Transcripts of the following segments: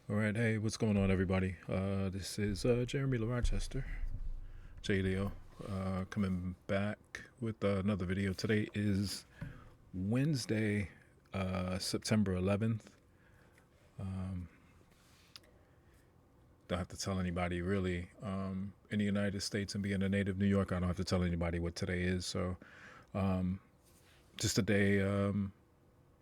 All right, hey, what's going on, everybody? This is Jeremy LaRochester, JLeo, coming back with another video. Today is Wednesday, September 11th. Um, don't have to tell anybody really. In the United States and being a native New Yorker, I don't have to tell anybody what today is. So, um, just a day. I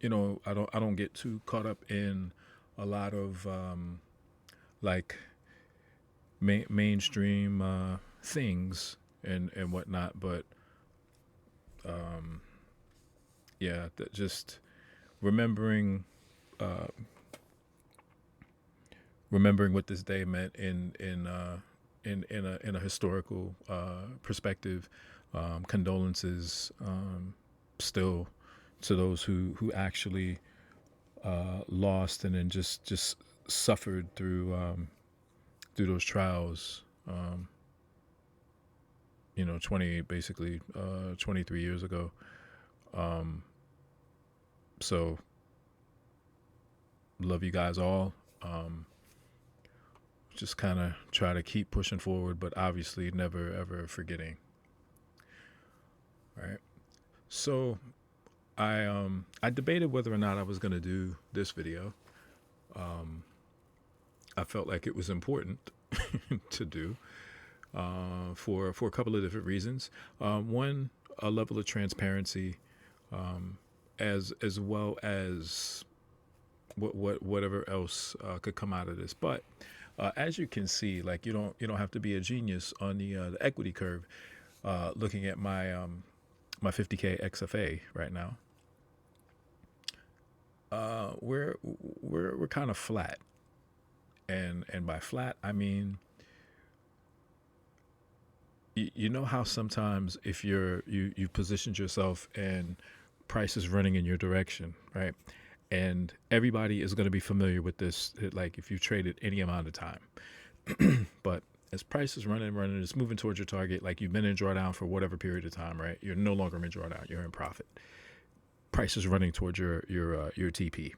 don't get too caught up in a lot of like mainstream things and whatnot. But um, yeah, just remembering uh, remembering what this day meant in a historical perspective. Condolences still to those who actually lost and then just suffered through those trials. 23 years ago. Um, so love you guys all. Just kind of try to keep pushing forward, but obviously never ever forgetting. Right. So I debated whether or not I was gonna do this video. Um, I felt like it was important to do for a couple of different reasons. One, a level of transparency, um, as well as whatever else could come out of this. But as you can see, like you don't have to be a genius on the equity curve. Looking at my 50K XFA right now, we're kind of flat, and by flat I mean you know how sometimes if you've positioned yourself and price is running in your direction, right? And everybody is going to be familiar with this, like if you traded any amount of time. But as price is running, it's moving towards your target. Like you've been in drawdown for whatever period of time, right? You're no longer in drawdown. You're in profit. Price is running towards your TP.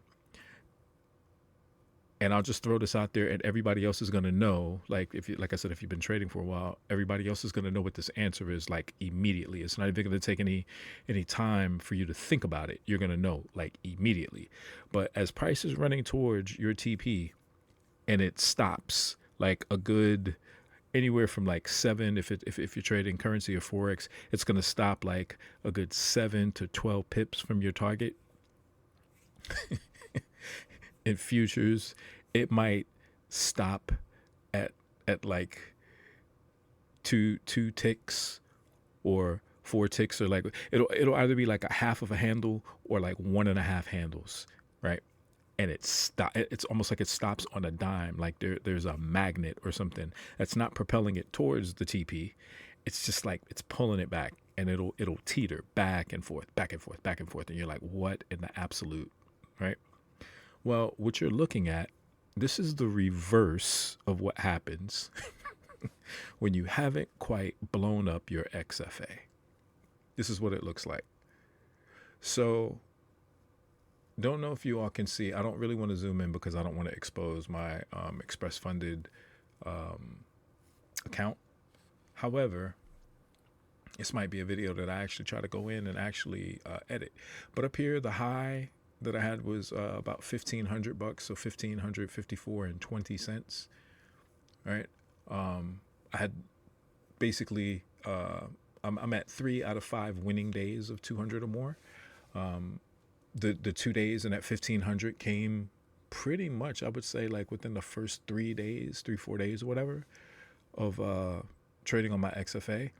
And I'll just throw this out there, and everybody else is gonna know. Like if you, like I said, if you've been trading for a while, everybody else is gonna know what this answer is like immediately. It's not even gonna take any time for you to think about it. You're gonna know like immediately. But as price is running towards your TP and it stops like a good anywhere from like seven, if you're trading currency or forex, it's gonna stop like a good 7 to 12 pips from your target. In futures, it might stop at like two ticks or 4 ticks, or like it'll either be like a half of a handle or like 1.5 handles, right? And it's almost like it stops on a dime, like there's a magnet or something that's not propelling it towards the TP. It's just like it's pulling it back, and it'll teeter back and forth, back and forth, back and forth, and you're like, what in the absolute, right? Well, what you're looking at, this is the reverse of what happens when you haven't quite blown up your XFA. This is what it looks like. So, don't know if you all can see. I don't really want to zoom in because I don't want to expose my Express Funded um, account. However, this might be a video that I actually try to go in and actually edit. But up here, the high that I had was about $1,500, so 1,554.20. Right. I had basically I'm at 3 out of 5 winning days of 200 or more. Um, the 2 days and at 1,500 came pretty much, I would say, like within the first 3 days, 4 days or whatever of trading on my XFA.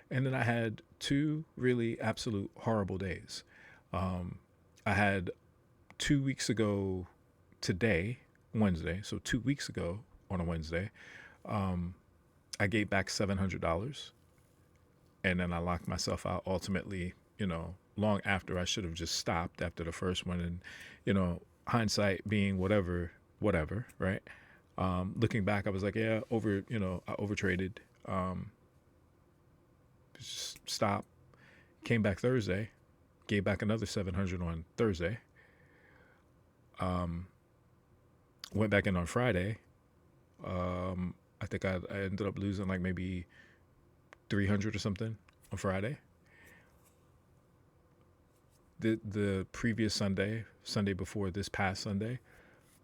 And then I had two really absolute horrible days. I had 2 weeks ago today, Wednesday. So 2 weeks ago on a Wednesday, um, I gave back $700, and then I locked myself out. Ultimately, long after I should have just stopped after the first one, and hindsight being whatever, right? Looking back, I was like, yeah, I overtraded. Just stop. Came back Thursday, gave back another 700 on Thursday. Um, Went back in on Friday. I think I ended up losing like maybe 300 or something on Friday. The previous Sunday before this past Sunday,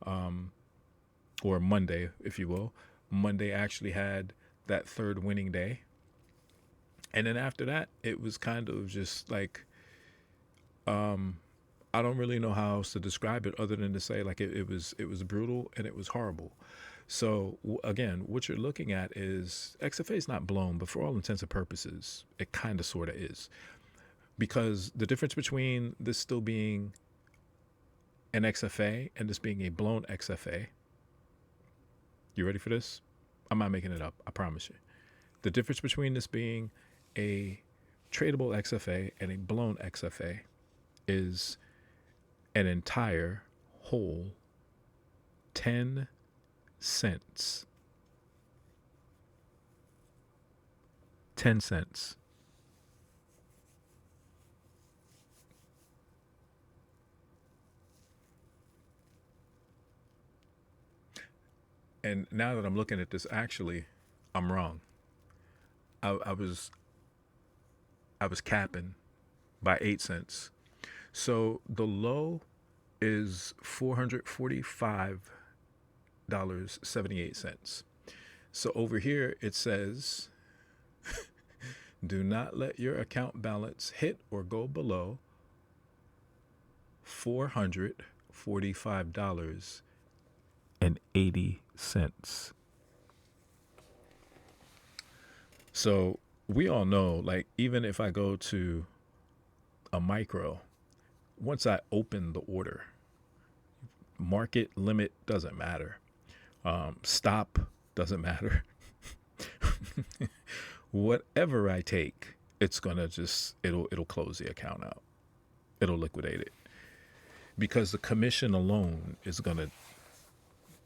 or Monday, if you will, Monday actually had that third winning day. And then after that, it was kind of just like, um, I don't really know how else to describe it other than to say like it was brutal and it was horrible. So again, what you're looking at is XFA is not blown, but for all intents and purposes, it kind of sort of is, because the difference between this still being an XFA and this being a blown XFA. You ready for this? I'm not making it up. I promise you. The difference between this being a tradable XFA and a blown XFA is an entire whole 10 cents. 10 cents. And now that I'm looking at this, actually, I'm wrong. I was capping by 8 cents. So the low is $445.78. So over here it says, do not let your account balance hit or go below $445.80. So we all know, like, even if I go to a micro, once I open the order, market limit doesn't matter. Stop doesn't matter. Whatever I take, it's gonna just it'll close the account out. It'll liquidate it, because the commission alone is gonna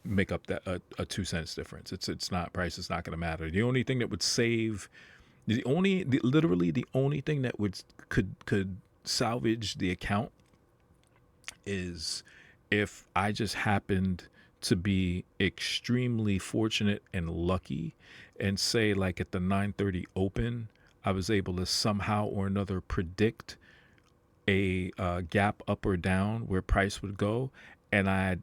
make up that a 2 cents difference. It's not price. It's not gonna matter. The only thing that would save, literally the only thing that could salvage the account is if I just happened to be extremely fortunate and lucky, and say like at the 9:30 open, I was able to somehow or another predict a gap up or down where price would go, and I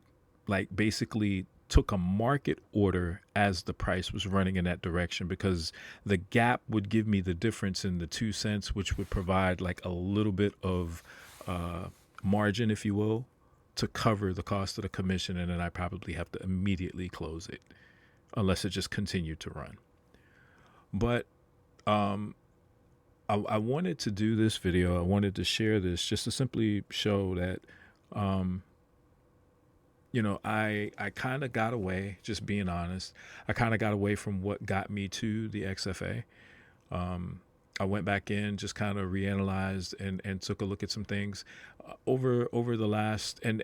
like basically took a market order as the price was running in that direction, because the gap would give me the difference in the 2 cents, which would provide like a little bit of margin, if you will, to cover the cost of the commission, and then I probably have to immediately close it unless it just continued to run. But I wanted to do this video. I wanted to share this just to simply show that, I kind of got away, just being honest. I kind of got away from what got me to the XFA. I went back in, just kind of reanalyzed and took a look at some things over the last, and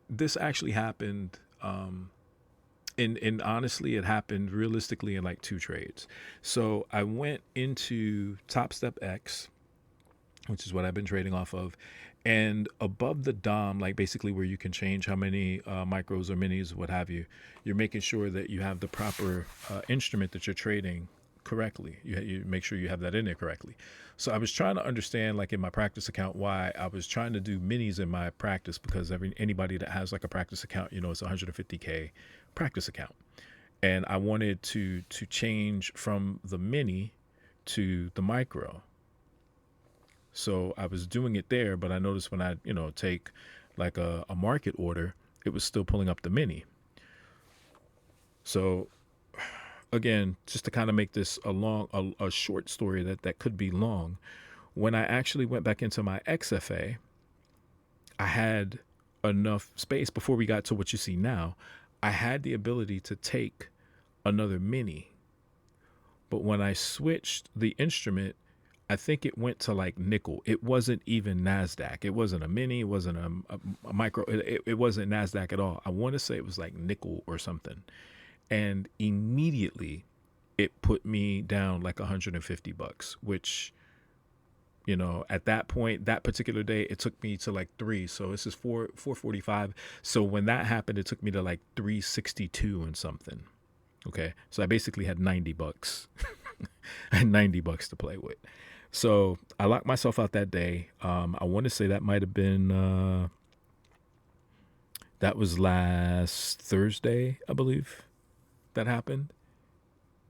this actually happened. And honestly, it happened realistically in like 2 trades. So I went into Top Step X, which is what I've been trading off of, and above the DOM, like basically where you can change how many micros or minis, what have you, you're making sure that you have the proper instrument that you're trading correctly. You make sure you have that in there correctly. So I was trying to understand, like in my practice account, why I was trying to do minis in my practice, because anybody that has like a practice account, it's 150K practice account, and I wanted to change from the mini to the micro. So I was doing it there, but I noticed when I take like a market order, it was still pulling up the mini. So again, just to kind of make this a short story that could be long, when I actually went back into my XFA, I had enough space before we got to what you see now. I had the ability to take another mini, but when I switched the instrument, I think it went to like nickel. It wasn't even NASDAQ. It wasn't a mini. It wasn't a micro. It wasn't NASDAQ at all. I want to say it was like nickel or something. And immediately it put me down like $150, which at that point, that particular day, it took me to like 3. So this is 4:45. So when that happened, it took me to like 362 and something. Okay. So I basically had $90. I had $90 to play with. So I locked myself out that day. I want to say that might have been that was last Thursday, I believe that happened.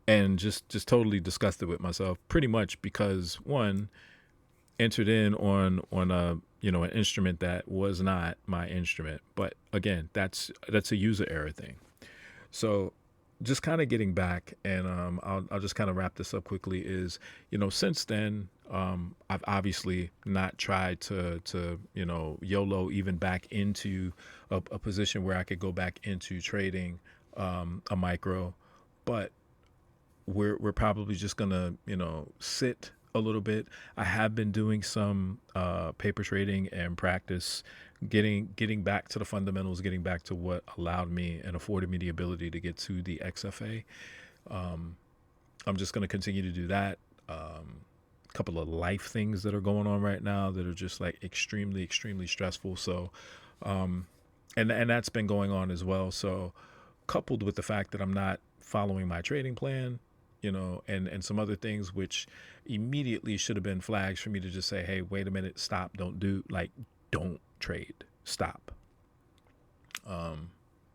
And just totally disgusted with myself, pretty much because one, entered in on a an instrument that was not my instrument. But again, that's a user error thing. So just kind of getting back, and I'll just kind of wrap this up quickly. Is since then, I've obviously not tried to YOLO even back into a position where I could go back into trading a micro, but we're probably just gonna sit a little bit. I have been doing some paper trading and practice, getting back to the fundamentals, getting back to what allowed me and afforded me the ability to get to the XFA. I'm just gonna continue to do that. A couple of life things that are going on right now that are just like extremely stressful. So and that's been going on as well. So coupled with the fact that I'm not following my trading plan, and some other things which immediately should have been flags for me to just say, hey, wait a minute, stop, don't trade, stop.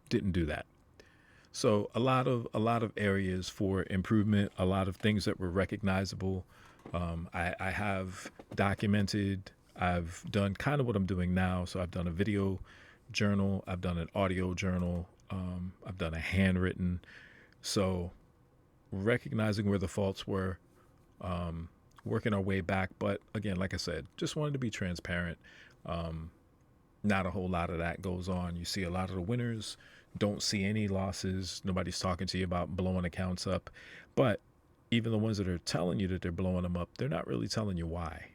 Didn't do that. So a lot of areas for improvement, a lot of things that were recognizable. I have documented. I've done kind of what I'm doing now. So I've done a video journal. I've done an audio journal. I've done a handwritten. So recognizing where the faults were, working our way back. But again, like I said, just wanted to be transparent. Not a whole lot of that goes on. You see a lot of the winners, don't see any losses. Nobody's talking to you about blowing accounts up. But even the ones that are telling you that they're blowing them up, they're not really telling you why.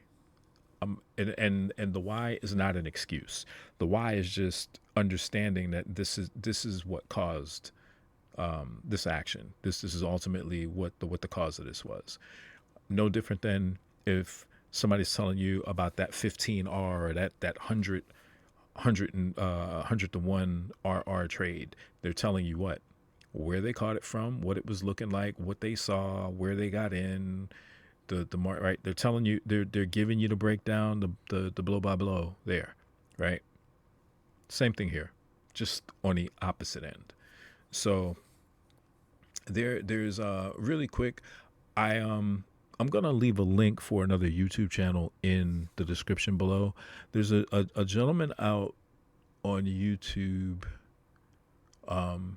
And the why is not an excuse. The why is just understanding that this is what caused this action. This is ultimately what the cause of this was. No different than if somebody's telling you about that 15R or that 100 to 1 RR trade. They're telling you where they caught it from, what it was looking like, what they saw, where they got in, the mark, right? They're telling you, they're giving you the breakdown, the blow by blow there, right? Same thing here, just on the opposite end. So there's really quick, I'm gonna leave a link for another YouTube channel in the description below. There's a gentleman out on YouTube, and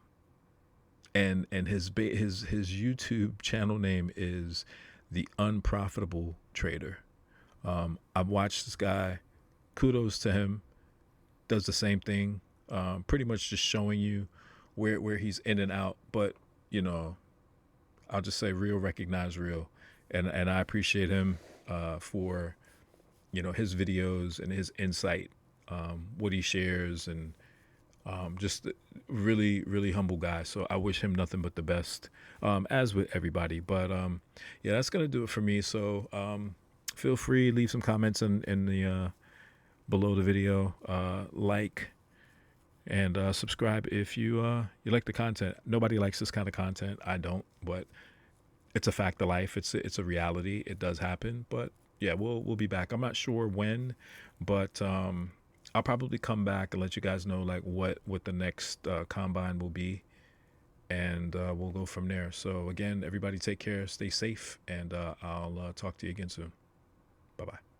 his YouTube channel name is The Unprofitable Trader. I've watched this guy. Kudos to him. Does the same thing. Pretty much just showing you where he's in and out. But I'll just say real recognize real, and I appreciate him for his videos and his insight, what he shares, and just really humble guy. So I wish him nothing but the best, as with everybody. But yeah, that's gonna do it for me. So feel free, leave some comments in the below the video, like and subscribe if you like the content. Nobody likes this kind of content. I don't, but it's a fact of life. It's a reality. It does happen. But yeah, we'll be back. I'm not sure when, but I'll probably come back and let you guys know like what the next combine will be, and we'll go from there. So again, everybody take care, stay safe, and I'll talk to you again soon. Bye bye.